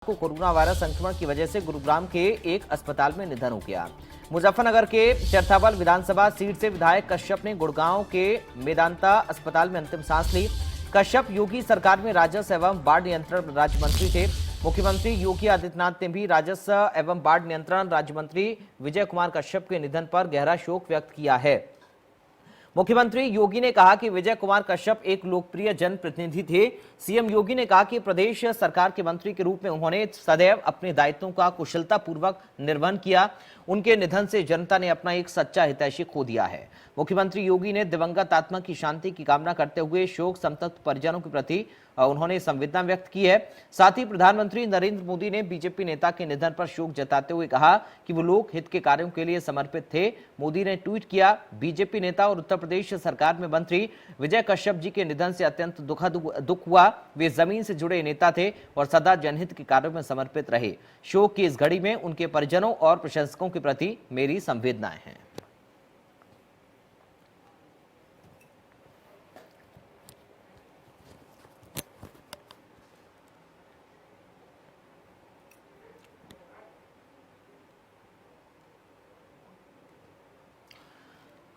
को corona virus संक्रमण की वजह से गुरुग्राम के एक अस्पताल में निधन हो गया। मुजफ्फरनगर के चरथावल विधानसभा सीट से विधायक कश्यप ने गुड़गांव के मेदांता अस्पताल में अंतिम सांस ली। कश्यप योगी सरकार में राजस्व एवं बाढ़ नियंत्रण राज्य मंत्री थे। मुख्यमंत्री योगी आदित्यनाथ ने भी राजस्व एवं बाढ़ नियंत्रण राज्य मंत्री विजय कुमार कश्यप के निधन पर गहरा शोक व्यक्त किया है। मुख्यमंत्री योगी ने कहा कि विजय कुमार कश्यप एक लोकप्रिय जनप्रतिनिधि थे। सीएम योगी ने कहा कि प्रदेश सरकार के मंत्री के रूप में उन्होंने सदैव अपने दायित्वों का कुशलतापूर्वक निर्वहन किया। उनके निधन से जनता ने अपना एक सच्चा हितैषी खो दिया है। मुख्यमंत्री योगी ने दिवंगत आत्मा की शांति की कामना करते हुए शोक संतप्त परिजनों के प्रति उन्होंने संवेदना व्यक्त की है। साथ ही प्रधानमंत्री नरेंद्र मोदी ने बीजेपी नेता के निधन पर शोक जताते हुए कहा कि वो लोक हित के कार्यों के लिए समर्पित थे। मोदी ने ट्वीट किया, बीजेपी नेता और उत्तर प्रदेश सरकार में मंत्री विजय कश्यप जी के निधन से अत्यंत दुख हुआ। वे जमीन से जुड़े नेता थे और सदा जनहित के कार्यों में समर्पित रहे। शोक की इस घड़ी में उनके परिजनों और प्रशंसकों के प्रति मेरी संवेदनाएं हैं।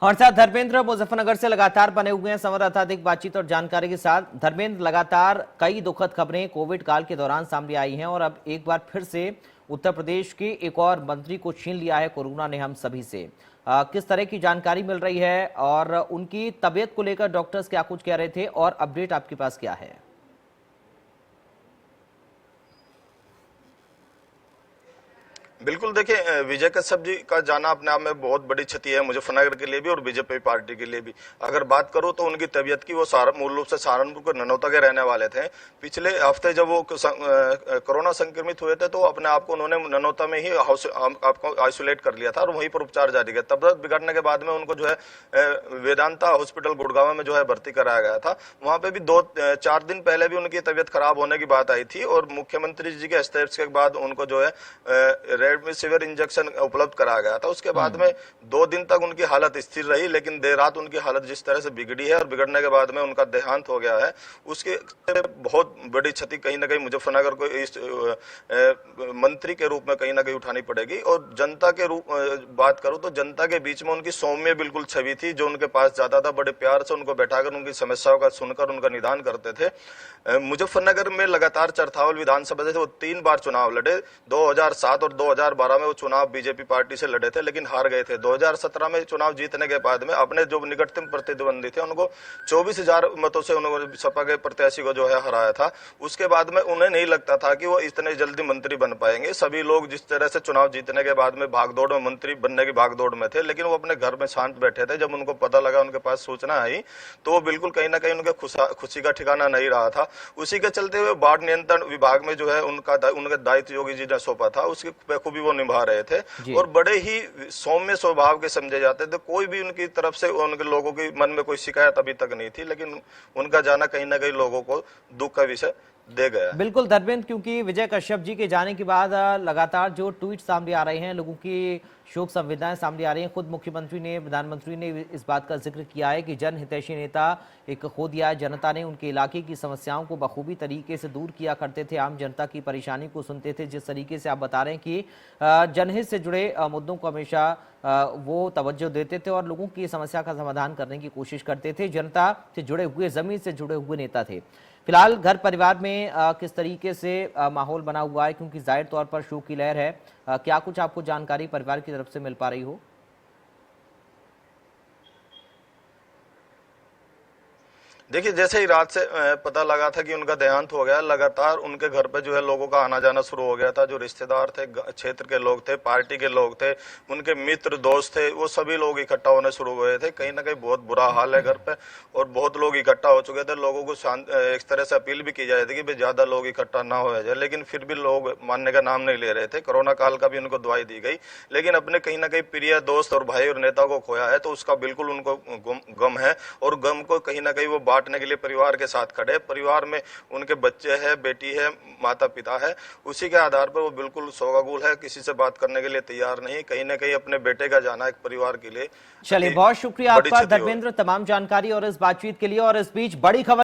हमारे साथ धर्मेंद्र मुजफ्फरनगर से लगातार बने हुए हैं संवाददाता, अधिक बातचीत और जानकारी के साथ। धर्मेंद्र, लगातार कई दुखद खबरें कोविड काल के दौरान सामने आई हैं और अब एक बार फिर से उत्तर प्रदेश के एक और मंत्री को छीन लिया है कोरोना ने हम सभी से। किस तरह की जानकारी मिल रही है और उनकी तबीयत को लेकर डॉक्टर्स क्या कुछ कह रहे थे और अपडेट आपके पास क्या है? बिल्कुल, देखिए विजय कश्यप जी का जाना अपने आप में बहुत बड़ी क्षति है मुजफ्फरनगर के लिए भी और बीजेपी पार्टी के लिए भी। अगर बात करूं तो उनकी तबीयत की, वो मूल रूप से सहारनपुर के ननौता के रहने वाले थे। पिछले हफ्ते जब वो कोरोना संक्रमित हुए थे तो अपने आप को उन्होंने ननौता में ही आपको आइसोलेट कर लिया था और वहीं पर उपचार जारी किया। तबियत बिगड़ने के बाद में उनको जो है वेदांता हॉस्पिटल गुड़गांव में जो है भर्ती कराया गया था। वहां पे भी 2-4 दिन पहले भी उनकी तबियत खराब होने की बात आई थी और मुख्यमंत्री जी के हस्तक्षेप के बाद उनको जो है रेमडेसिविर इंजेक्शन उपलब्ध कराया गया था। उसके बाद में 2 दिन तक उनकी हालत स्थिर रही, लेकिन देर रात उनकी हालत जिस तरह से बिगड़ी है और बिगड़ने के बाद में उनका देहांत हो गया है, उसके बहुत बड़ी क्षति कहीं ना कहीं मुजफ्फरनगर को इस मंत्री के रूप में कहीं ना कहीं उठानी पड़ेगी। और जनता के रूप बात करूं तो जनता के बीच में उनकी सौम्य बिल्कुल छवि थी, जो उनके पास जाता था, बड़े प्यार से उनको बैठाकर उनकी समस्याओं का सुनकर उनका निदान करते थे। मुजफ्फरनगर में लगातार चरथावल विधानसभा से वो 3 बार चुनाव लड़े। 2007 और 2012 में वो चुनाव बीजेपी पार्टी से लड़े थे लेकिन हार गए थे। 2017 में चुनाव जीतने के बाद में अपने जो निकटतम प्रतिद्वंदी थे उनको 24,000 मतों से उन्होंने सपा के प्रत्याशी को जो है हराया था। उसके बाद में उन्हें नहीं लगता था कि वो इतने जल्दी मंत्री बन पाएंगे। सभी लोग जिस तरह से चुनाव जीतने के बाद में भागदौड़ में, मंत्री बनने की भागदौड़ में थे, लेकिन वो अपने घर में शांत बैठे थे। जब उनको पता लगा, उनके पास सूचना आई, तो वो बिल्कुल कहीं ना कहीं उनके खुशी का ठिकाना नहीं रहा था। उसी के चलते हुए बाढ़ नियंत्रण विभाग में जो है उनका दायित्व योगी जी ने सौंपा था, उसकी बखूबी वो निभा रहे थे और बड़े ही सौम्य स्वभाव के समझे जाते थे। कोई भी उनकी तरफ से उनके लोगों के मन में कोई शिकायत अभी तक नहीं थी, लेकिन उनका जाना कहीं ना कहीं लोगों को दुख का विषय दे गया। बिल्कुल धर्मेंद्र, क्योंकि विजय कश्यप जी के जाने के बाद लगातार जो ट्वीट सामने आ रहे हैं, लोगों की शोक संवेदनाएं सामने आ रही हैं। खुद मुख्यमंत्री ने, प्रधानमंत्री ने इस बात का जिक्र किया है कि जन हितैषी नेता एक खो दिया है। जनता ने उनके इलाके की समस्याओं को बखूबी तरीके से दूर किया करते थे, आम जनता की परेशानी को सुनते थे। जिस तरीके से आप बता रहे हैं कि जनहित से जुड़े मुद्दों को हमेशा वो तवज्जो देते थे और लोगों की समस्या का समाधान करने की कोशिश करते थे। जनता से जुड़े हुए, जमीन से जुड़े हुए नेता थे। फिलहाल घर परिवार में किस तरीके से माहौल बना हुआ है, क्योंकि जाहिर तौर पर शोक की लहर है, क्या कुछ आपको जानकारी परिवार की तरफ से मिल पा रही हो? देखिए, जैसे ही रात से पता लगा था कि उनका देहांत हो गया, लगातार उनके घर पे जो है लोगों का आना जाना शुरू हो गया था। जो रिश्तेदार थे, क्षेत्र के लोग थे, पार्टी के लोग थे, उनके मित्र दोस्त थे, वो सभी लोग इकट्ठा होने शुरू हुए थे। कहीं ना कहीं बहुत बुरा हाल है घर पे और बहुत लोग इकट्ठा हो चुके थे। लोगों को एक तरह से अपील भी की जा रही थी कि भाई ज्यादा लोग इकट्ठा ना हो जाए, लेकिन फिर भी लोग मानने का नाम नहीं ले रहे थे। कोरोना काल का भी उनको दवाई दी गई, लेकिन अपने कहीं ना कहीं प्रिय दोस्त और भाई और नेता को खोया है, तो उसका बिल्कुल उनको गम है और गम को कहीं ना कहीं वो बांटने के लिए परिवार के साथ खड़े। परिवार में उनके बच्चे हैं, बेटी है, माता पिता है, उसी के आधार पर वो बिल्कुल शोकाकुल है, किसी से बात करने के लिए तैयार नहीं। कहीं ना कहीं अपने बेटे का जाना एक परिवार के लिए। चलिए, बहुत शुक्रिया आपका धर्मेंद्र, तमाम जानकारी और इस बातचीत के लिए। और इस बीच बड़ी खबर